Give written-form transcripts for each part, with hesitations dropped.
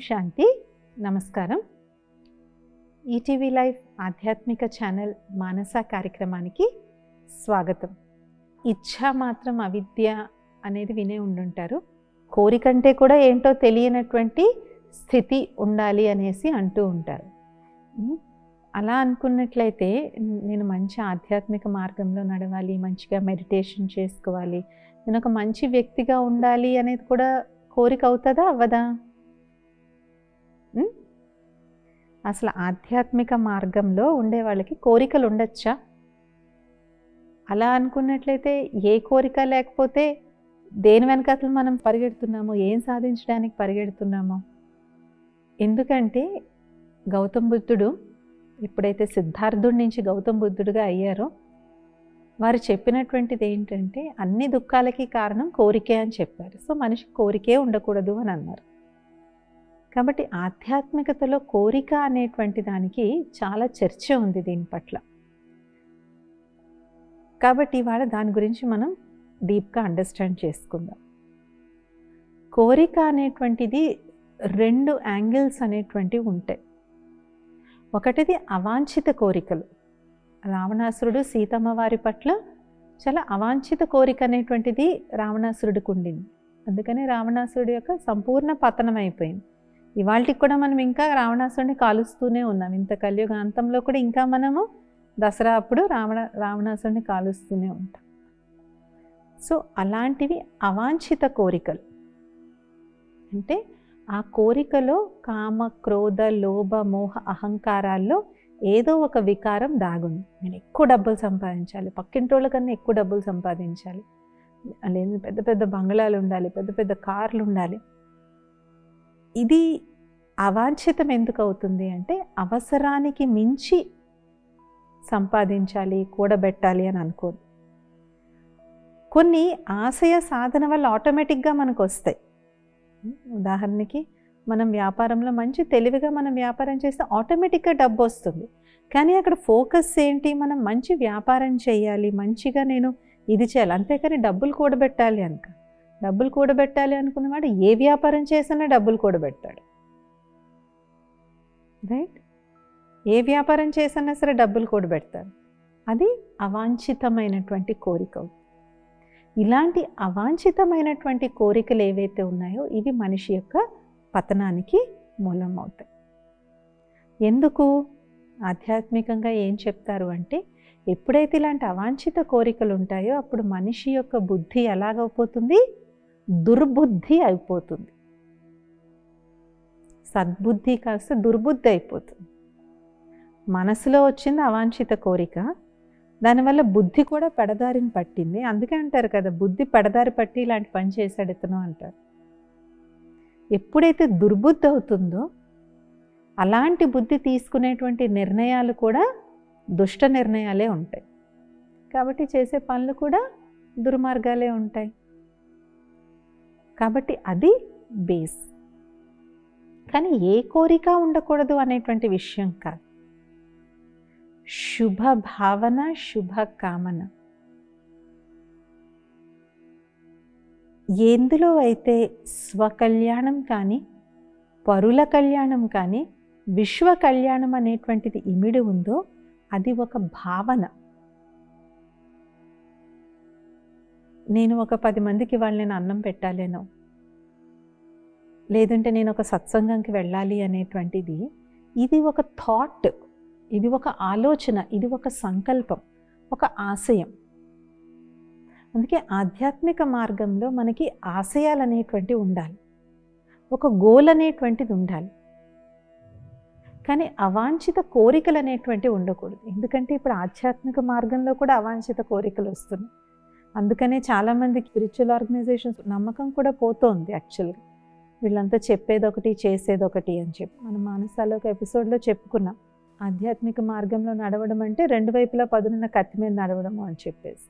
శాంతి. నమస్కారం. ETV live ఆధ్యాత్మిక channel మానస కార్యక్రమానికి స్వాగతం. ఇచ్ఛా మాత్రం అవిద్య అనేది వినే ఉండుంటారు. కోరికంటే కూడా ఏంటో తెలియనటువంటి స్థితి ఉండాలి అనేసి అంటూ ఉంటారు. అలా అనుకున్నట్లయితే నేను మంచి ఆధ్యాత్మిక మార్గంలో నడవాలి, మంచిగా మెడిటేషన్ చేసుకోవాలి, నేను ఒక మంచి వ్యక్తిగా ఉండాలి అనేది కూడా కోరిక అవుతుందా అవ్వదా? అసలు ఆధ్యాత్మిక మార్గంలో ఉండే వాళ్ళకి కోరికలు ఉండొచ్చా? అలా అనుకున్నట్లయితే ఏ కోరిక లేకపోతే దేని వెనకాతలు మనం పరిగెడుతున్నామో, ఏం సాధించడానికి పరిగెడుతున్నామో? ఎందుకంటే గౌతమ్ బుద్ధుడు ఎప్పుడైతే సిద్ధార్థుడి నుంచి గౌతమ్ బుద్ధుడుగా అయ్యారో వారు చెప్పినటువంటిది ఏంటంటే అన్ని దుఃఖాలకి కారణం కోరికే అని చెప్పారు. సో మనిషికి కోరికే ఉండకూడదు అని అన్నారు. కాబట్టి ఆధ్యాత్మికతలో కోరిక అనేటువంటి దానికి చాలా చర్చ ఉంది దీని పట్ల. కాబట్టి ఇవాళ దాని గురించి మనం డీప్గా అండర్స్టాండ్ చేసుకుందాం. కోరిక అనేటువంటిది రెండు యాంగిల్స్ అనేటువంటివి ఉంటాయి. ఒకటిది అవాంఛిత కోరికలు. రావణాసురుడు సీతమ్మ వారి పట్ల చాలా అవాంఛిత కోరిక అనేటువంటిది రావణాసురుడికి ఉండింది. అందుకని రావణాసురుడి యొక్క సంపూర్ణ పతనం అయిపోయింది. ఇవాళకి కూడా మనం ఇంకా రావణాసురుడిని కాలుస్తూనే ఉన్నాం. ఇంత కలియుగ అంతంలో కూడా ఇంకా మనము దసరా అప్పుడు రావణాసురుడిని కాలుస్తూనే ఉంటాం. సో అలాంటివి అవాంఛిత కోరికలు. అంటే ఆ కోరికలో కామ, క్రోధ, లోభ, మోహ, అహంకారాల్లో ఏదో ఒక వికారం దాగుంది. నేను ఎక్కువ డబ్బులు సంపాదించాలి, పక్కింటోళ్ళ కన్నా ఎక్కువ డబ్బులు సంపాదించాలి, లేదు పెద్ద పెద్ద బంగ్లాలు ఉండాలి, పెద్ద పెద్ద కార్లు ఉండాలి. ఇది అవాంఛితం ఎందుకు అవుతుంది అంటే అవసరానికి మించి సంపాదించాలి, కూడబెట్టాలి అని అనుకోదు. కొన్ని ఆశయ సాధన వల్ల ఆటోమేటిక్గా మనకు వస్తాయి. ఉదాహరణకి మనం వ్యాపారంలో మంచి తెలివిగా మనం వ్యాపారం చేస్తే ఆటోమేటిక్గా డబ్బు వస్తుంది. కానీ అక్కడ ఫోకస్ ఏంటి? మనం మంచి వ్యాపారం చేయాలి, మంచిగా నేను ఇది చేయాలి, అంతేకాని డబ్బులు కూడబెట్టాలి అనుక. డబ్బులు కూడబెట్టాలి అనుకున్నవాడు ఏ వ్యాపారం చేసినా డబ్బులు కూడబెట్టాడు, రైట్? ఏ వ్యాపారం చేసినా సరే డబ్బులు కూడబెడతారు. అది అవాంఛితమైనటువంటి కోరిక. ఇలాంటి అవాంఛితమైనటువంటి కోరికలు ఏవైతే ఉన్నాయో ఇవి మనిషి యొక్క పతనానికి మూలం అవుతాయి. ఎందుకు? ఆధ్యాత్మికంగా ఏం చెప్తారు అంటే ఎప్పుడైతే ఇలాంటి అవాంఛిత కోరికలు ఉంటాయో అప్పుడు మనిషి యొక్క బుద్ధి ఎలాగైపోతుంది? దుర్బుద్ధి అయిపోతుంది. సద్బుద్ధి కాస్త దుర్బుద్ధి అయిపోతుంది. మనసులో వచ్చింది అవాంఛిత కోరిక, దానివల్ల బుద్ధి కూడా పెడదారిని పట్టింది. అందుకే అంటారు కదా, బుద్ధి పెడదారి పట్టి ఇలాంటి పని చేశాడు ఇతను అంటారు. ఎప్పుడైతే దుర్బుద్ధి అవుతుందో అలాంటి బుద్ధి తీసుకునేటువంటి నిర్ణయాలు కూడా దుష్ట నిర్ణయాలే ఉంటాయి. కాబట్టి చేసే పనులు కూడా దుర్మార్గాలే ఉంటాయి. కాబట్టి అది బేస్. కానీ ఏ కోరిక ఉండకూడదు అనేటువంటి విషయం కాదు. శుభ భావన, శుభ కామన ఎందులో అయితే స్వకల్యాణం కానీ, పరుల కళ్యాణం కానీ, విశ్వ కళ్యాణం అనేటువంటిది ఇమిడి ఉందో అది ఒక భావన. నేను ఒక 10 మందికి వాళ్ళు నేను అన్నం పెట్టాలేనో, లేదంటే నేను ఒక సత్సంగంకి వెళ్ళాలి అనేటువంటిది ఇది ఒక థాట్, ఇది ఒక ఆలోచన, ఇది ఒక సంకల్పం, ఒక ఆశయం. అందుకే ఆధ్యాత్మిక మార్గంలో మనకి ఆశయాలు అనేటువంటివి ఉండాలి, ఒక గోల్ అనేటువంటిది ఉండాలి. కానీ అవాంఛిత కోరికలు అనేటువంటివి ఉండకూడదు. ఎందుకంటే ఇప్పుడు ఆధ్యాత్మిక మార్గంలో కూడా అవాంఛిత కోరికలు వస్తున్నాయి. అందుకనే చాలామందికి స్పిరిచువల్ ఆర్గనైజేషన్స్ నమ్మకం కూడా పోతోంది. యాక్చువల్గా వీళ్ళంతా చెప్పేదొకటి చేసేదొకటి అని చెప్పి మనం మానసాలో ఒక ఎపిసోడ్లో చెప్పుకున్నాం. ఆధ్యాత్మిక మార్గంలో నడవడం అంటే రెండు వైపులా పదునున్న కత్తి మీద నడవడము అని చెప్పేసి.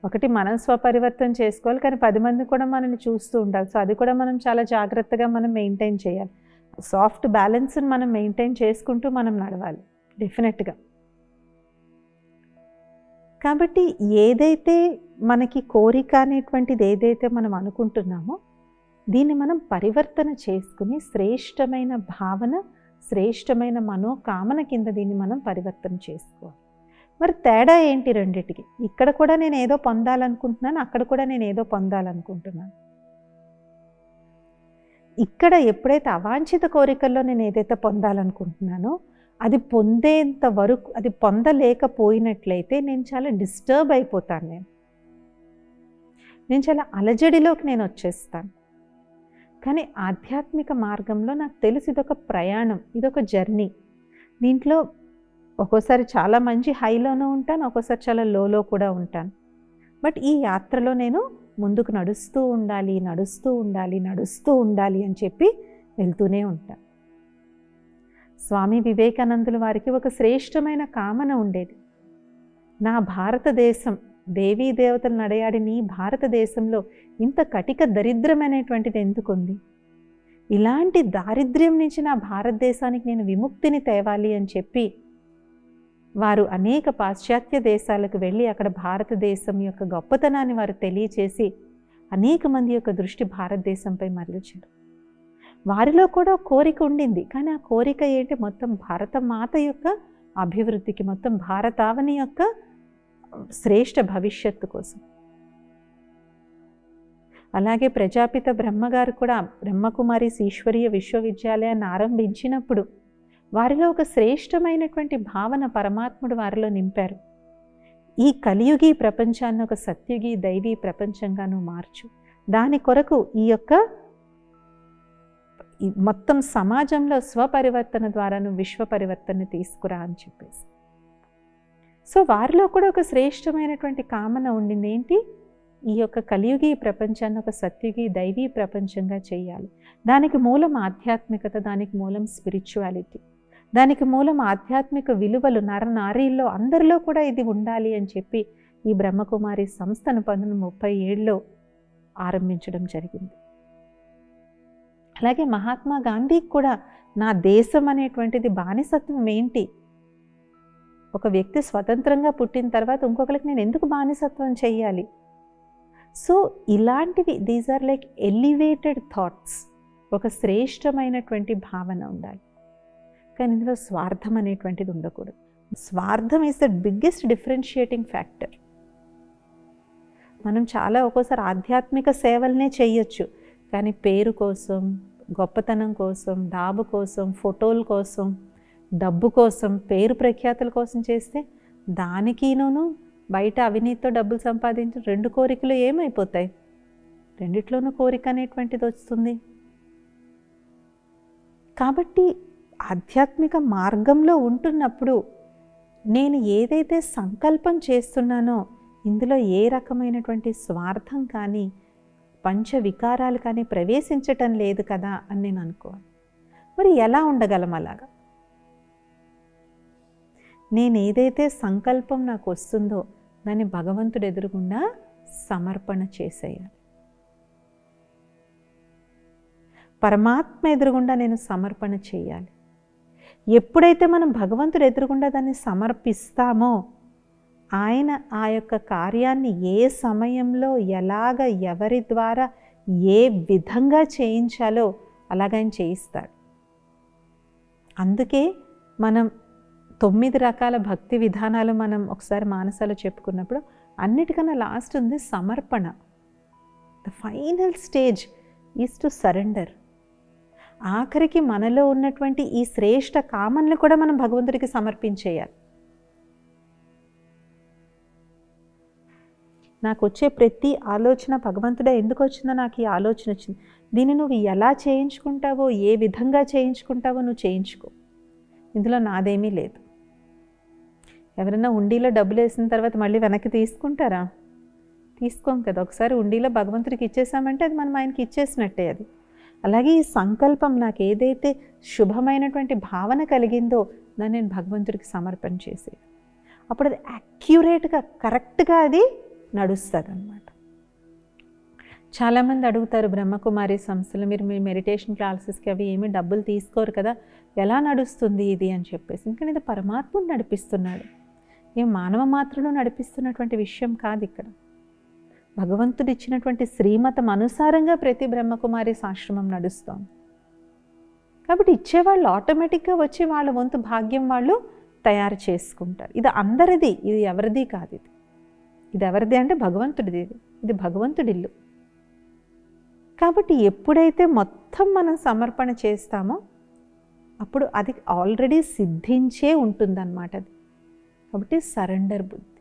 ఒకటి మనం స్వపరివర్తన చేసుకోవాలి, కానీ 10 మంది కూడా మనల్ని చూస్తూ ఉండాలి. సో అది కూడా మనం చాలా జాగ్రత్తగా మనం మెయింటైన్ చేయాలి. సాఫ్ట్ బ్యాలెన్స్ని మనం మెయింటైన్ చేసుకుంటూ మనం నడవాలి డెఫినెట్గా. కాబట్టి ఏదైతే మనకి కోరిక అనేటువంటిది ఏదైతే మనం అనుకుంటున్నామో దీన్ని మనం పరివర్తన చేసుకుని శ్రేష్టమైన భావన, శ్రేష్టమైన మనోకామన కింద దీన్ని మనం పరివర్తన చేసుకోవాలి. మరి తేడా ఏంటి రెండిటికి? ఇక్కడ కూడా నేను ఏదో పొందాలనుకుంటున్నాను, అక్కడ కూడా నేను ఏదో పొందాలనుకుంటున్నాను. ఇక్కడ ఎప్పుడైతే అవాంఛిత కోరికల్లో నేను ఏదైతే పొందాలనుకుంటున్నానో అది పొందేంత వరకు, అది పొందలేకపోయినట్లయితే నేను చాలా డిస్టర్బ్ అయిపోతాను. నేను చాలా అలజడిలోకి నేను వచ్చేస్తాను. కానీ ఆధ్యాత్మిక మార్గంలో నాకు తెలిసి ఇదొక ప్రయాణం, ఇదొక జర్నీ. దీంట్లో ఒక్కోసారి చాలా మంచి హైలోనూ ఉంటాను, ఒక్కోసారి చాలా లోలో కూడా ఉంటాను. బట్ ఈ యాత్రలో నేను ముందుకు నడుస్తూ ఉండాలి, నడుస్తూ ఉండాలి, నడుస్తూ ఉండాలి అని చెప్పి వెళ్తూనే ఉంటాను. స్వామి వివేకానందుల వారికి ఒక శ్రేష్టమైన కామన ఉండేది. నా భారతదేశం, దేవీ దేవతలు నడయాడిన ఈ భారతదేశంలో ఇంత కటిక దరిద్రమైనటువంటిది ఎందుకుంది? ఇలాంటి దారిద్ర్యం నుంచి నా భారతదేశానికి నేను విముక్తిని తేవాలి అని చెప్పి వారు అనేక పాశ్చాత్య దేశాలకు వెళ్ళి అక్కడ భారతదేశం యొక్క గొప్పతనాన్ని వారు తెలియచేసి అనేక మంది యొక్క దృష్టి భారతదేశంపై మరల్చారు. వారిలో కూడా కోరిక ఉండింది, కానీ ఆ కోరిక ఏంటి? మొత్తం భారతమాత యొక్క అభివృద్ధికి, మొత్తం భారతావని యొక్క శ్రేష్ఠ భవిష్యత్తు కోసం. అలాగే ప్రజాపిత బ్రహ్మగారు కూడా బ్రహ్మకుమారి ఈశ్వరీయ విశ్వవిద్యాలయాన్ని ఆరంభించినప్పుడు వారిలో ఒక శ్రేష్టమైనటువంటి భావన పరమాత్ముడు వారిలో నింపారు. ఈ కలియుగి ప్రపంచాన్ని ఒక సత్యుగి దైవీ ప్రపంచంగాను మార్చు, దాని కొరకు ఈ యొక్క మొత్తం సమాజంలో స్వపరివర్తన ద్వారాను విశ్వ పరివర్తన తీసుకురా అని చెప్పేసి. సో వారిలో కూడా ఒక శ్రేష్టమైనటువంటి కామన ఉండింది. ఏంటి? ఈ యొక్క కలియుగి ప్రపంచాన్ని ఒక సత్యుగి దైవీ ప్రపంచంగా చేయాలి. దానికి మూలం ఆధ్యాత్మికత, దానికి మూలం స్పిరిచువాలిటీ, దానికి మూలం ఆధ్యాత్మిక విలువలు నరనారీల్లో అందరిలో కూడా ఇది ఉండాలి అని చెప్పి ఈ బ్రహ్మకుమారి సంస్థను 1937లో ఆరంభించడం జరిగింది. అలాగే మహాత్మా గాంధీకి కూడా నా దేశం అనేటువంటిది బానిసత్వం ఏంటి? ఒక వ్యక్తి స్వతంత్రంగా పుట్టిన తర్వాత ఇంకొకరికి నేను ఎందుకు బానిసత్వం చెయ్యాలి? సో ఇలాంటివి, these are like elevated thoughts. ఒక శ్రేష్టమైనటువంటి భావన ఉండాలి, కానీ ఇందులో స్వార్థం అనేటువంటిది ఉండకూడదు. స్వార్థం is the biggest differentiating factor. మనం చాలా ఒక్కోసారి ఆధ్యాత్మిక సేవలనే చేయొచ్చు, కానీ పేరు కోసం, గొప్పతనం కోసం, డాబు కోసం, ఫోటోల కోసం, డబ్బు కోసం, పేరు ప్రఖ్యాతుల కోసం చేస్తే దానికినూ బయట అవినీతితో డబ్బులు సంపాదించిన రెండు కోరికలు ఏమైపోతాయి? రెండిట్లోనూ కోరిక అనేటువంటిది వస్తుంది. కాబట్టి ఆధ్యాత్మిక మార్గంలో ఉంటున్నప్పుడు నేను ఏదైతే సంకల్పం చేస్తున్నానో ఇందులో ఏ రకమైనటువంటి స్వార్థం కానీ పంచ వికారాలు కానీ ప్రవేశించటం లేదు కదా అని నేను అనుకోవాలి. మరి ఎలా ఉండగలం అలాగా? నేను ఏదైతే సంకల్పం నాకు వస్తుందో దాన్ని భగవంతుడు ఎదురుగుండా సమర్పణ చేసేయాలి. పరమాత్మ ఎదురుగుండా నేను సమర్పణ చేయాలి. ఎప్పుడైతే మనం భగవంతుడు ఎదురుగుండా దాన్ని సమర్పిస్తామో ఆయన ఆ యొక్క కార్యాన్ని ఏ సమయంలో, ఎలాగ, ఎవరి ద్వారా, ఏ విధంగా చేయించాలో అలాగ ఆయన చేయిస్తాడు. అందుకే మనం 9 రకాల భక్తి విధానాలు మనం ఒకసారి మానసాలో చెప్పుకున్నప్పుడు అన్నిటికన్నా లాస్ట్ ఉంది సమర్పణ. The final stage is to surrender. ఆఖరికి మనలో ఉన్నటువంటి ఈ శ్రేష్ఠ కామన్లు కూడా మనం భగవంతుడికి సమర్పించేయాలి. నాకు వచ్చే ప్రతి ఆలోచన భగవంతుడే ఎందుకు వచ్చిందో నాకు ఈ ఆలోచన వచ్చింది, దీన్ని నువ్వు ఎలా చేయించుకుంటావో, ఏ విధంగా చేయించుకుంటావో నువ్వు చేయించుకో, ఇందులో నాదేమీ లేదు. ఎవరైనా ఉండిలో డబ్బులు వేసిన తర్వాత మళ్ళీ వెనక్కి తీసుకుంటారా? తీసుకోం కదా. ఒకసారి ఉండిలో భగవంతుడికి ఇచ్చేసామంటే అది మనం ఆయనకి ఇచ్చేసినట్టే. అది అలాగే ఈ సంకల్పం నాకు ఏదైతే శుభమైనటువంటి భావన కలిగిందో దాన్ని నేను భగవంతుడికి సమర్పణ చేసే, అప్పుడు అది యాక్యురేట్గా, కరెక్ట్గా అది నడుస్తుంది అన్నమాట. చాలామంది అడుగుతారు, బ్రహ్మకుమారి సంస్థలు మీరు మీ మెడిటేషన్ క్లాసెస్కి అవి ఏమీ డబ్బులు తీసుకోరు కదా, ఎలా నడుస్తుంది ఇది అని చెప్పేసి. ఇంకా ఇది పరమాత్ముడు నడిపిస్తున్నాడు, ఏ మానవ మాత్రలో నడిపిస్తున్నటువంటి విషయం కాదు ఇక్కడ. భగవంతుడు ఇచ్చినటువంటి శ్రీమతం అనుసారంగా ప్రతి బ్రహ్మకుమారి ఆశ్రమం నడుస్తోంది. కాబట్టి ఇచ్చేవాళ్ళు ఆటోమేటిక్గా వచ్చి వాళ్ళ వంతు భాగ్యం వాళ్ళు తయారు చేసుకుంటారు. ఇది అందరిది, ఇది ఎవరిది కాదు. ఇది ఎవరిది అంటే భగవంతుడిది. ఇది భగవంతుడి ఇల్లు. కాబట్టి ఎప్పుడైతే మొత్తం మనం సమర్పణ చేస్తామో అప్పుడు అది ఆల్రెడీ సిద్ధించే ఉంటుందన్నమాట. అది కాబట్టి సరెండర్ బుద్ధి.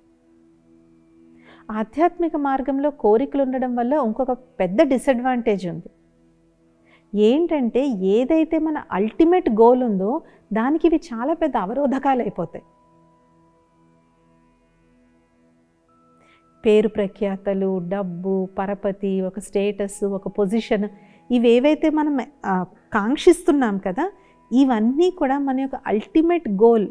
ఆధ్యాత్మిక మార్గంలో కోరికలు ఉండడం వల్ల ఇంకొక పెద్ద డిసడ్వాంటేజ్ ఉంది. ఏంటంటే ఏదైతే మన అల్టిమేట్ గోల్ ఉందో దానికి ఇవి చాలా పెద్ద అవరోధకాలు అయిపోతాయి. పేరు ప్రఖ్యాతలు, డబ్బు, పరపతి, ఒక స్టేటస్, ఒక పొజిషన్, ఇవేవైతే మనం కాంక్షిస్తున్నాం కదా, ఇవన్నీ కూడా మన యొక్క అల్టిమేట్ గోల్.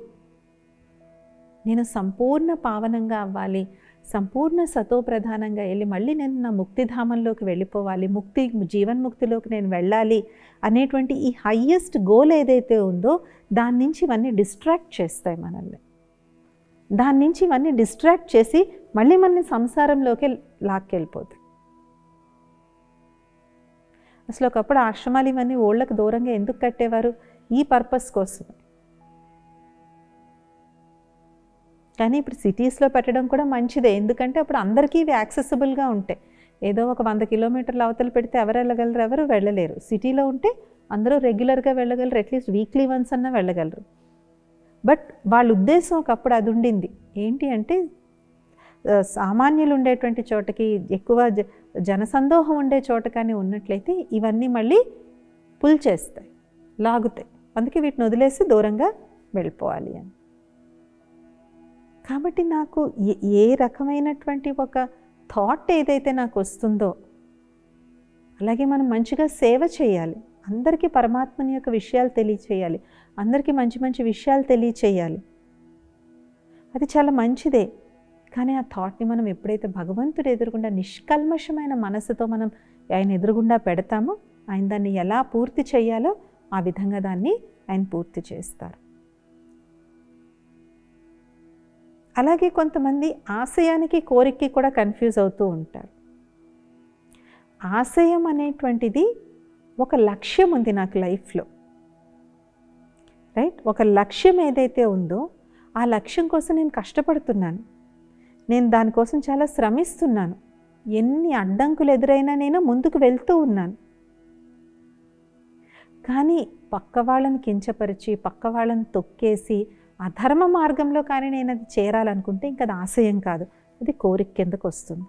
నేను సంపూర్ణ పావనంగా అవ్వాలి, సంపూర్ణ సతోప్రధానంగా వెళ్ళి మళ్ళీ నేను నా ముక్తిధామంలోకి వెళ్ళిపోవాలి, జీవన్ముక్తిలోకి నేను వెళ్ళాలి అనేటువంటి ఈ హయ్యెస్ట్ గోల్ ఏదైతే ఉందో దాని నుంచి ఇవన్నీ డిస్ట్రాక్ట్ చేస్తాయి మనల్ని. దాని నుంచి ఇవన్నీ డిస్ట్రాక్ట్ చేసి మళ్ళీ మనల్ని సంసారంలోకి లాక్కెళ్ళిపోతాయి. అసలు ఒకప్పుడు ఆశ్రమాలు ఇవన్నీ ఓళ్ళకు దూరంగా ఎందుకు కట్టేవారు? ఈ పర్పస్ కోసమే. కానీ ఇప్పుడు సిటీస్లో పెట్టడం కూడా మంచిదే. ఎందుకంటే అప్పుడు అందరికీ ఇవి యాక్సెసిబుల్గా ఉంటాయి. ఏదో ఒక 100 కిలోమీటర్ల అవతలు పెడితే ఎవరు వెళ్ళగలరు? ఎవరు వెళ్ళలేరు. సిటీలో ఉంటే అందరూ రెగ్యులర్గా వెళ్ళగలరు, అట్లీస్ట్ వీక్లీ వన్స్ అన్నా వెళ్ళగలరు. బట్ వాళ్ళ ఉద్దేశం ఒకప్పుడు అది ఉండింది. ఏంటి అంటే సామాన్యులు ఉండేటువంటి చోటకి, ఎక్కువ జనసందోహం ఉండే చోట కానీ ఉన్నట్లయితే ఇవన్నీ మళ్ళీ పుల్ చేస్తాయి, లాగుతాయి. అందుకే వీటిని వదిలేసి దూరంగా వెళ్ళిపోవాలి అని. కాబట్టి నాకు ఏ రకమైనటువంటి ఒక థాట్ ఏదైతే నాకు వస్తుందో అలాగే మనం మంచిగా సేవ చేయాలి, అందరికీ పరమాత్మని యొక్క విషయాలు తెలియచేయాలి, అందరికీ మంచి మంచి విషయాలు తెలియచేయాలి. అది చాలా మంచిదే. కానీ ఆ థాట్ని మనం ఎప్పుడైతే భగవంతుడు ఎదురుగుండా నిష్కల్మషమైన మనసుతో మనం ఆయన ఎదురుగుండా పెడతామో ఆయన దాన్ని ఎలా పూర్తి చేయాలో ఆ విధంగా దాన్ని ఆయన పూర్తి చేస్తారు. అలాగే కొంతమంది ఆశయానికి కోరికకి కూడా కన్ఫ్యూజ్ అవుతూ ఉంటారు. ఆశయం అనేటువంటిది ఒక లక్ష్యం ఉంది నాకు లైఫ్లో, రైట్? ఒక లక్ష్యం ఏదైతే ఉందో ఆ లక్ష్యం కోసం నేను కష్టపడుతున్నాను, నేను దానికోసం చాలా శ్రమిస్తున్నాను, ఎన్ని అడ్డంకులు ఎదురైనా నేను ముందుకు వెళ్తూ ఉన్నాను. కానీ పక్క వాళ్ళని కించపరిచి, పక్క వాళ్ళని తొక్కేసి అధర్మ మార్గంలో కానీ నేను అది చేరాలనుకుంటే ఇంకా అది ఆశయం కాదు, అది కోరిక కిందకు వస్తుంది.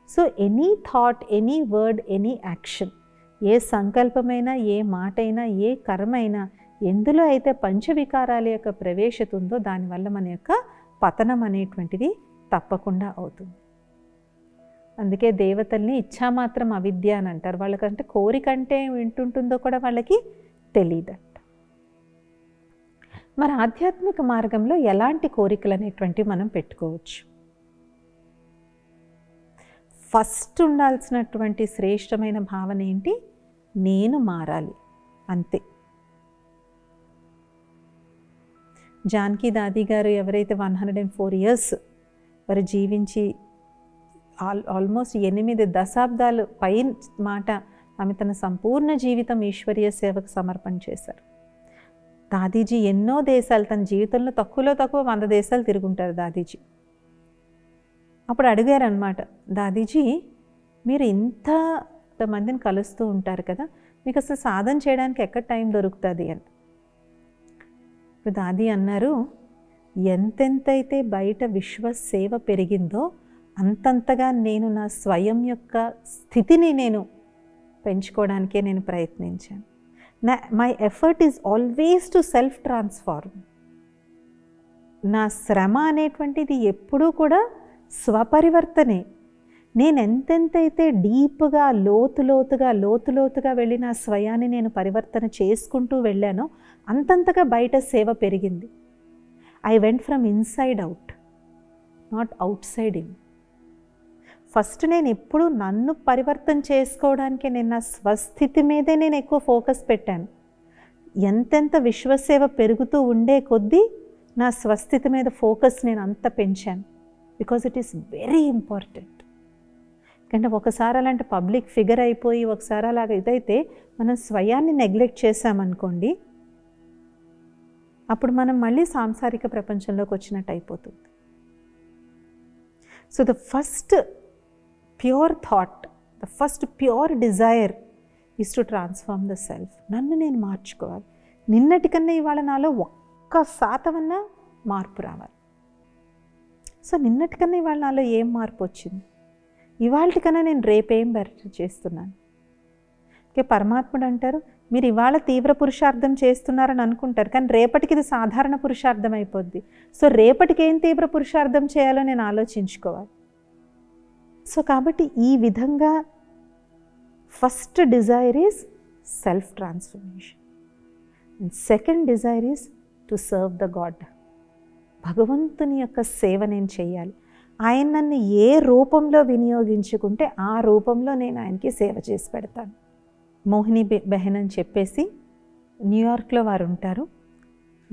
So any thought, any word, any action, ఏ సంకల్పమైనా, ఏ మాట అయినా, ఏ కర్మ అయినా, ఎందులో అయితే పంచవికారాల యొక్క ప్రవేశత ఉందో దానివల్ల మన యొక్క పతనం అనేటువంటిది తప్పకుండా అవుతుంది. అందుకే దేవతల్ని ఇచ్ఛామాత్రం అవిద్య అని అంటారు. వాళ్ళకంటే కోరికంటే వింటుంటుందో కూడా వాళ్ళకి తెలియదట. మరి ఆధ్యాత్మిక మార్గంలో ఎలాంటి కోరికలు అనేటువంటివి మనం పెట్టుకోవచ్చు? ఫస్ట్ ఉండాల్సినటువంటి శ్రేష్టమైన భావన ఏంటి? నేను మారాలి, అంతే. జానకి దాది గారు ఎవరైతే 104 years వారు జీవించి ఆల్మోస్ట్ 8 దశాబ్దాలు పైన మాట ఆమె తన సంపూర్ణ జీవితం ఈశ్వరీయ సేవకు సమర్పణ చేశారు. దాదీజీ ఎన్నో దేశాలు, తన జీవితంలో తక్కువలో తక్కువ 100 దేశాలు తిరుగుంటారు దాదీజీ. అప్పుడు అడిగారనమాట, దాదీజీ మీరు ఇంతమందిని కలుస్తూ ఉంటారు కదా, మీకు అసలు సాధన చేయడానికి ఎక్కడ టైం దొరుకుతుంది అని. ఇప్పుడు దాది అన్నారు, ఎంతెంతైతే బయట విశ్వ సేవ పెరిగిందో అంతంతగా నేను నా స్వయం యొక్క స్థితిని నేను పెంచుకోవడానికే నేను ప్రయత్నించాను. My effort is always to self transform. నా శ్రమ అనేటువంటిది ఎప్పుడూ కూడా స్వపరివర్తనే. నేను ఎంతెంతైతే డీప్గా లోతుగా వెళ్ళి నా స్వయాన్ని నేను పరివర్తన చేసుకుంటూ వెళ్ళానో అంతంతగా బయట సేవ పెరిగింది. I went from inside out, not out side in. First నేను ఎప్పుడు నన్ను పరివర్తన చేసుకోవడానికి నేను నా స్వస్థితి మీదే నేను ఎక్కువ ఫోకస్ పెట్టాను. ఎంతెంత విశ్వసేవ పెరుగుతూ ఉండే కొద్దీ నా స్వస్థితి మీద ఫోకస్ నేను అంత పెంచాను. Because it is very important. ఎందుకంటే ఒకసారి అలాంటి పబ్లిక్ ఫిగర్ అయిపోయి ఒకసారి అలాగ ఇదైతే మనం స్వయాన్ని నెగ్లెక్ట్ చేసామనుకోండి, అప్పుడు మనం మళ్ళీ సాంసారిక ప్రపంచంలోకి వచ్చినట్టు అయిపోతుంది. So the first pure thought, the first pure Dzire is to transform the self. నన్ను నేను మార్చుకోవాలి. నిన్నటికన్నా ఇవాళ నాలో 1% మార్పు రావాలి. సో నిన్నటికన్నా ఇవాళ నాలో ఏం మార్పు వచ్చింది, ఇవాళకన్నా నేను రేపేం బెటర్ చేస్తున్నాను. ఓకే, పరమాత్ముడు అంటారు మీరు ఇవాళ తీవ్ర పురుషార్థం చేస్తున్నారని అనుకుంటారు, కానీ రేపటికి ఇది సాధారణ పురుషార్థం అయిపోద్ది. సో రేపటికి ఏం తీవ్ర పురుషార్థం చేయాలో నేను ఆలోచించుకోవాలి. సో కాబట్టి ఈ విధంగా first Dzire is self transformation, and second Dzire is to serve the God. భగవంతుని యొక్క సేవ నేను చేయాలి. ఆయన నన్ను ఏ రూపంలో వినియోగించుకుంటే ఆ రూపంలో నేను ఆయనకి సేవ చేసి పెడతాను. మోహిని బెహెన్ అని చెప్పేసి న్యూయార్క్లో వారు ఉంటారు.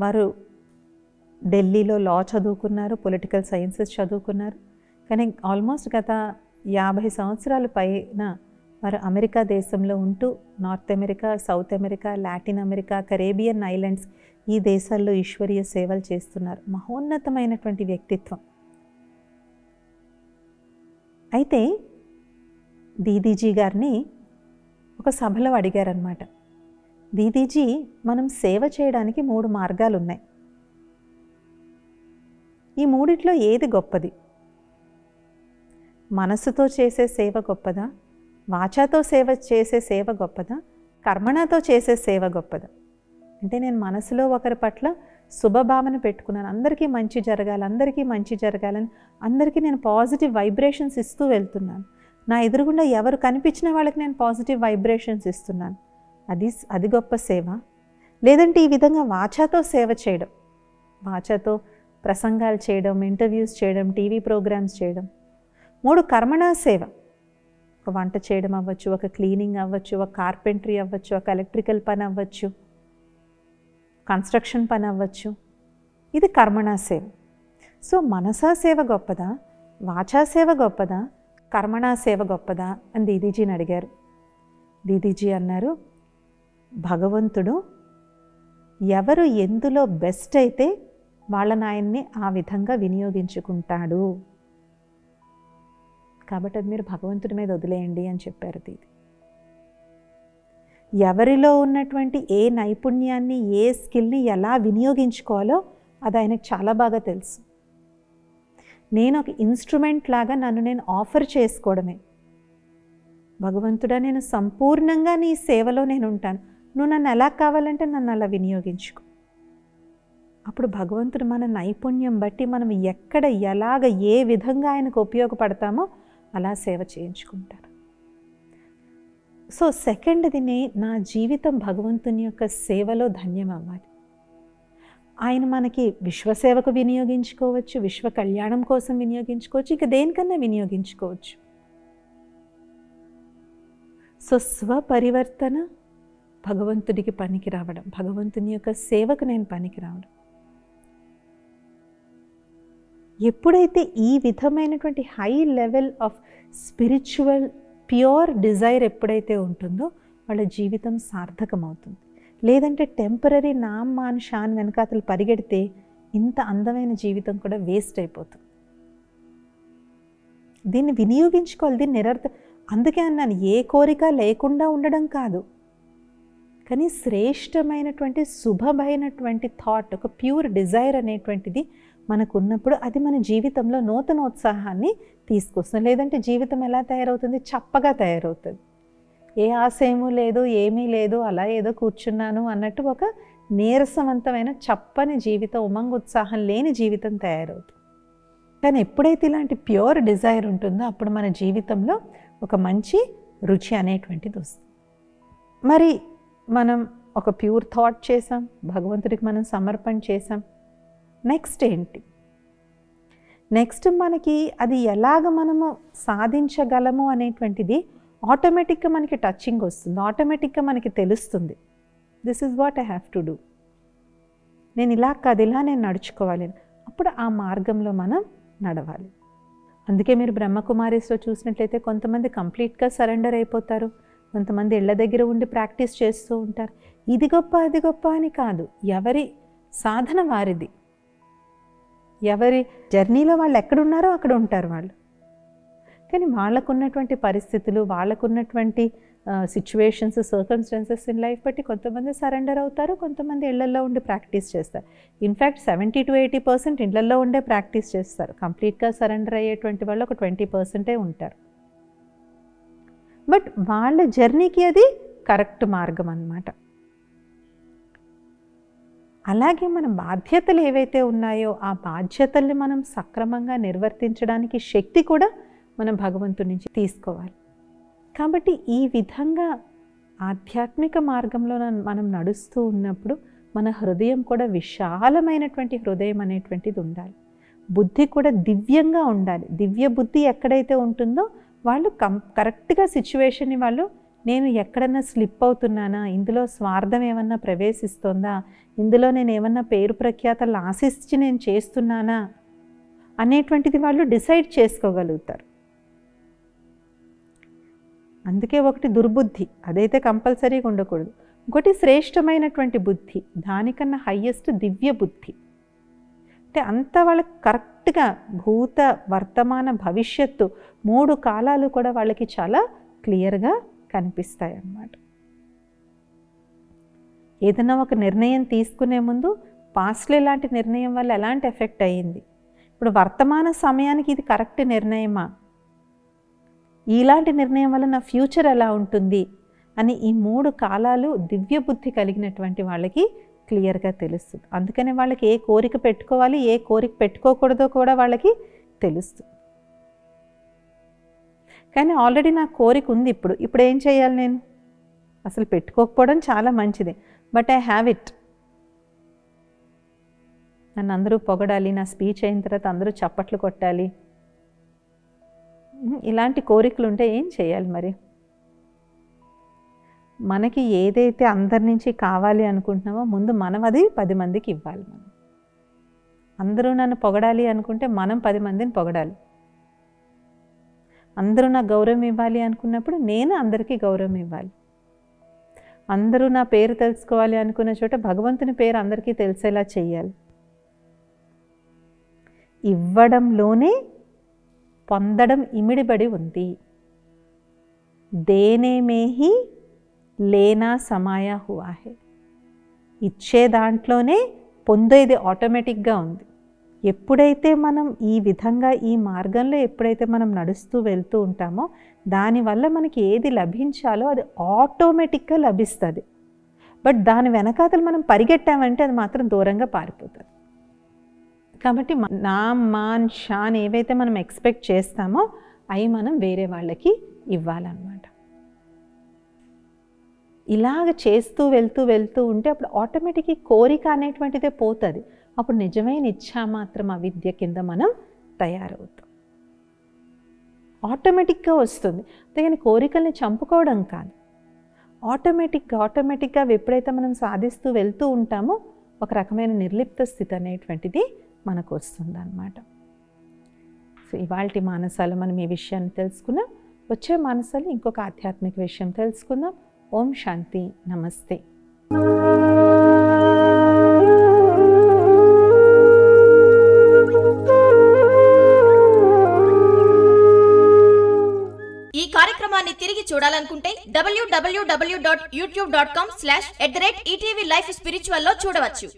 వారు ఢిల్లీలో లా చదువుకున్నారు, పొలిటికల్ సైన్సెస్ చదువుకున్నారు. కానీ ఆల్మోస్ట్ గత 50 సంవత్సరాల పైన వారు అమెరికా దేశంలో ఉంటూ north America, south America, Latin America, Caribbean islands ఈ దేశాల్లో ఈశ్వరీయ సేవలు చేస్తున్నారు. మహోన్నతమైనటువంటి వ్యక్తిత్వం. అయితే దీదీజీ గారిని ఒక సభలో అడిగారనమాట, దీదీజీ మనం సేవ చేయడానికి 3 మార్గాలు ఉన్నాయి, ఈ మూడిట్లో ఏది గొప్పది? మనసుతో చేసే సేవ గొప్పదా, వాచాతో చేసే సేవ గొప్పదా, కర్మణతో చేసే సేవ గొప్పదా? అంటే నేను మనసులో ఒకరి పట్ల శుభభావన పెట్టుకున్నాను, అందరికీ మంచి జరగాలి, అందరికీ మంచి జరగాలని, అందరికీ నేను పాజిటివ్ వైబ్రేషన్స్ ఇస్తూ వెళ్తున్నాను. నా ఎదురుగుండా ఎవరు కనిపించిన వాళ్ళకి నేను పాజిటివ్ వైబ్రేషన్స్ ఇస్తున్నాను, అది గొప్ప సేవ? లేదంటే ఈ విధంగా వాచాతో సేవ చేయడం, వాచాతో ప్రసంగాలు చేయడం, ఇంటర్వ్యూస్ చేయడం, టీవీ ప్రోగ్రామ్స్ చేయడం. 3 కర్మణా సేవ, ఒక వంట చేయడం అవ్వచ్చు, ఒక క్లీనింగ్ అవ్వచ్చు, ఒక కార్పెంటరీ అవ్వచ్చు, ఒక ఎలక్ట్రికల్ పని అవ్వచ్చు, కన్స్ట్రక్షన్ పని అవ్వచ్చు. ఇది కర్మణా సేవ. సో మనసా సేవ గొప్పదా, వాచా సేవ గొప్పదా, కర్మణా సేవ గొప్పదా అని దీదీజీని అడిగారు. దీదీజీ అన్నారు, భగవంతుడు ఎవరు ఎందులో బెస్ట్ అయితే వాళ్ళని ఆయన్ని ఆ విధంగా వినియోగించుకుంటాడు, కాబట్టి అది మీరు భగవంతుడి మీద వదిలేయండి అని చెప్పారు దీది. ఎవరిలో ఉన్నటువంటి ఏ నైపుణ్యాన్ని, ఏ స్కిల్ని ఎలా వినియోగించుకోవాలో అది ఆయనకు చాలా బాగా తెలుసు. నేను ఒక ఇన్స్ట్రుమెంట్ లాగా నన్ను నేను ఆఫర్ చేసుకోవడమే. భగవంతుడా, నేను సంపూర్ణంగా నీ సేవలో నేను ఉంటాను, నువ్వు నన్ను ఎలా కావాలంటే నన్ను అలా వినియోగించుకో. అప్పుడు భగవంతుడు మన నైపుణ్యం బట్టి మనం ఎక్కడ ఎలాగ ఏ విధంగా ఆయనకు ఉపయోగపడతామో అలా సేవ చేయించుకుంటారు. సో సెకండ్ది, నా జీవితం భగవంతుని యొక్క సేవలో ధన్యం అవ్వాలి. ఆయన మనకి విశ్వసేవకు వినియోగించుకోవచ్చు, విశ్వ కళ్యాణం కోసం వినియోగించుకోవచ్చు, ఇక దేనికన్నా వినియోగించుకోవచ్చు. సో స్వపరివర్తన, భగవంతుడికి పనికి రావడం, భగవంతుని యొక్క సేవకు నేను పనికి రావడం. ఎప్పుడైతే ఈ విధమైనటువంటి high level of spiritual pure desire ఎప్పుడైతే ఉంటుందో వాళ్ళ జీవితం సార్థకమవుతుంది. లేదంటే టెంపరీ నామ్ మాన్ షాన్ వెనకాతలు పరిగెడితే ఇంత అందమైన జీవితం కూడా వేస్ట్ అయిపోతుంది. దీన్ని వినియోగించుకోవాలి, దీన్ని అందుకే అన్నాను, ఏ కోరిక లేకుండా ఉండడం కాదు, కానీ శ్రేష్టమైనటువంటి శుభమైనటువంటి థాట్, ఒక ప్యూర్ డిజైర్ అనేటువంటిది మనకు ఉన్నప్పుడు అది మన జీవితంలో నూతనోత్సాహాన్ని తీసుకొస్తుంది. లేదంటే జీవితం ఎలా తయారవుతుంది? చప్పగా తయారవుతుంది. ఏ ఆశయము లేదు, ఏమీ లేదు, అలా ఏదో కూర్చున్నాను అన్నట్టు ఒక నీరసవంతమైన చప్పని జీవితం, ఉత్సాహం లేని జీవితం తయారవుతుంది. కానీ ఎప్పుడైతే ఇలాంటి ప్యూర్ డిజైర్ ఉంటుందో అప్పుడు మన జీవితంలో ఒక మంచి రుచి అనేటువంటిది వస్తుంది. మరి మనం ఒక ప్యూర్ థాట్ చేసాం, భగవంతుడికి మనం సమర్పణ చేసాం. నెక్స్ట్ ఏంటి? నెక్స్ట్ మనకి అది ఎలాగ మనము సాధించగలము అనేటువంటిది ఆటోమేటిక్గా మనకి టచింగ్ వస్తుంది, ఆటోమేటిక్గా మనకి తెలుస్తుంది. This is what I have to do, నేను ఇలా కాదు, ఇలా నేను నడుచుకోవాలి. అప్పుడు ఆ మార్గంలో మనం నడవాలి. అందుకే మీరు బ్రహ్మకుమారీస్లో చూసినట్లయితే కొంతమంది కంప్లీట్గా సరెండర్ అయిపోతారు, కొంతమంది ఇళ్ళ దగ్గర ఉండి ప్రాక్టీస్ చేస్తూ ఉంటారు. ఇది గొప్ప అది గొప్ప అని కాదు, ఎవరి సాధన వారిది, ఎవరి జర్నీలో వాళ్ళు ఎక్కడున్నారో అక్కడ ఉంటారు వాళ్ళు. కానీ వాళ్ళకున్నటువంటి పరిస్థితులు, వాళ్ళకున్నటువంటి సిచ్యువేషన్స్, సర్కమ్స్టాన్సెస్ ఇన్ లైఫ్ బట్టి కొంతమంది సరెండర్ అవుతారు, కొంతమంది ఇళ్లల్లో ఉండి ప్రాక్టీస్ చేస్తారు. ఇన్ఫ్యాక్ట్ 70 to 80% ఇళ్లల్లో ఉండే ప్రాక్టీస్ చేస్తారు. కంప్లీట్గా సరెండర్ అయ్యేటువంటి వాళ్ళు ఒక 20% ఉంటారు. బట్ వాళ్ళ జర్నీకి అది కరెక్ట్ మార్గం అన్నమాట. అలాగే మన బాధ్యతలు ఏవైతే ఉన్నాయో ఆ బాధ్యతల్ని మనం సక్రమంగా నిర్వర్తించడానికి శక్తి కూడా మనం భగవంతుడి నుంచి తీసుకోవాలి. కాబట్టి ఈ విధంగా ఆధ్యాత్మిక మార్గంలో మనం నడుస్తూ ఉన్నప్పుడు మన హృదయం కూడా విశాలమైనటువంటి హృదయం అనేటువంటిది ఉండాలి. బుద్ధి కూడా దివ్యంగా ఉండాలి. దివ్య బుద్ధి ఎక్కడైతే ఉంటుందో వాళ్ళు కరెక్ట్గా సిచ్యువేషన్ని వాళ్ళు, నేను ఎక్కడన్నా స్లిప్ అవుతున్నానా, ఇందులో స్వార్థం ఏమన్నా ప్రవేశిస్తుందా, ఇందులో నేను ఏమన్నా పేరు ప్రఖ్యాతలు ఆశించి నేను చేస్తున్నానా అనేటువంటిది వాళ్ళు డిసైడ్ చేసుకోగలుగుతారు. అందుకే ఒకటి దుర్బుద్ధి, అదైతే కంపల్సరీగా ఉండకూడదు. ఇంకోటి శ్రేష్టమైనటువంటి బుద్ధి, దానికన్నా హయ్యెస్ట్ దివ్య బుద్ధి. అంటే అంత వాళ్ళకి కరెక్ట్గా భూత వర్తమాన భవిష్యత్తు 3 కాలాలు కూడా వాళ్ళకి చాలా క్లియర్గా కనిపిస్తాయి అన్నమాట. ఏదైనా ఒక నిర్ణయం తీసుకునే ముందు పాస్ట్లో ఎలాంటి నిర్ణయం వల్ల ఎలాంటి ఎఫెక్ట్ అయ్యింది, ఇప్పుడు వర్తమాన సమయానికి ఇది కరెక్ట్ నిర్ణయమా, ఇలాంటి నిర్ణయం వల్ల నా ఫ్యూచర్ ఎలా ఉంటుంది అని ఈ 3 కాలాలు దివ్య బుద్ధి కలిగినటువంటి వాళ్ళకి క్లియర్గా తెలుస్తుంది. అందుకనే వాళ్ళకి ఏ కోరిక పెట్టుకోవాలి, ఏ కోరిక పెట్టుకోకూడదో కూడా వాళ్ళకి తెలుస్తుంది. కానీ ఆల్రెడీ నా కోరిక ఉంది, ఇప్పుడు ఏం చేయాలి, నేను అసలు పెట్టుకోకపోవడం చాలా మంచిది, బట్ ఐ హ్యావ్ ఇట్. నన్ను అందరూ పొగడాలి, నా స్పీచ్ అయిన తర్వాత అందరూ చప్పట్లు కొట్టాలి, ఇలాంటి కోరికలు ఉంటే ఏం చేయాలి మరి? మనకి ఏదైతే అందరి నుంచి కావాలి అనుకుంటున్నామో ముందు మనం అది 10 మందికి ఇవ్వాలి. మనం అందరూ నన్ను పొగడాలి అనుకుంటే మనం 10 మందిని పొగడాలి. అందరూ నాకు గౌరవం ఇవ్వాలి అనుకున్నప్పుడు నేను అందరికీ గౌరవం ఇవ్వాలి. అందరూ నా పేరు తెలుసుకోవాలి అనుకున్న చోట భగవంతుని పేరు అందరికీ తెలిసేలా చెయ్యాలి. ఇవ్వడంలోనే పొందడం ఇమిడిబడి ఉంది. దేనే మే హీ లేనా సమాయా హువా హే. ఇచ్చే దాంట్లోనే పొందేది ఆటోమేటిక్గా ఉంది. ఎప్పుడైతే మనం ఈ విధంగా ఈ మార్గంలో ఎప్పుడైతే మనం నడుస్తూ వెళ్తూ ఉంటామో దానివల్ల మనకి ఏది లభించాలో అది ఆటోమేటిక్గా లభిస్తుంది. బట్ దాని వెనకాతలు మనం పరిగెట్టామంటే అది మాత్రం దూరంగా పారిపోతుంది. కాబట్టి నామ్ మాన్ షాన్ ఏవైతే మనం ఎక్స్పెక్ట్ చేస్తామో అవి మనం వేరే వాళ్ళకి ఇవ్వాలన్నమాట. ఇలాగ చేస్తూ వెళ్తూ ఉంటే అప్పుడు ఆటోమేటిక్గా కోరిక అనేటువంటిదే పోతుంది. అప్పుడు నిజమైన ఇచ్ఛా మాత్రం అవిద్య కింద మనం తయారవుతాం. ఆటోమేటిక్గా వస్తుంది. అంతేగాని కోరికల్ని చంపుకోవడం కాదు. ఆటోమేటిక్గా ఎప్పుడైతే మనం సాధిస్తూ వెళ్తూ ఉంటామో ఒక రకమైన నిర్లిప్త స్థితి అనేటువంటిది మనకు వస్తుందన్నమాట. సో ఇవాల్టి మానసాలు మనం ఈ విషయాన్ని తెలుసుకున్నాం. వచ్చే మానసాలు ఇంకొక ఆధ్యాత్మిక విషయం తెలుసుకుందాం. ఓం శాంతి. నమస్తే. ఈ కార్యక్రమాన్ని తిరిగి చూడాలనుకుంటే www.youtube.com/@ETV Life Spiritual లో చూడవచ్చు.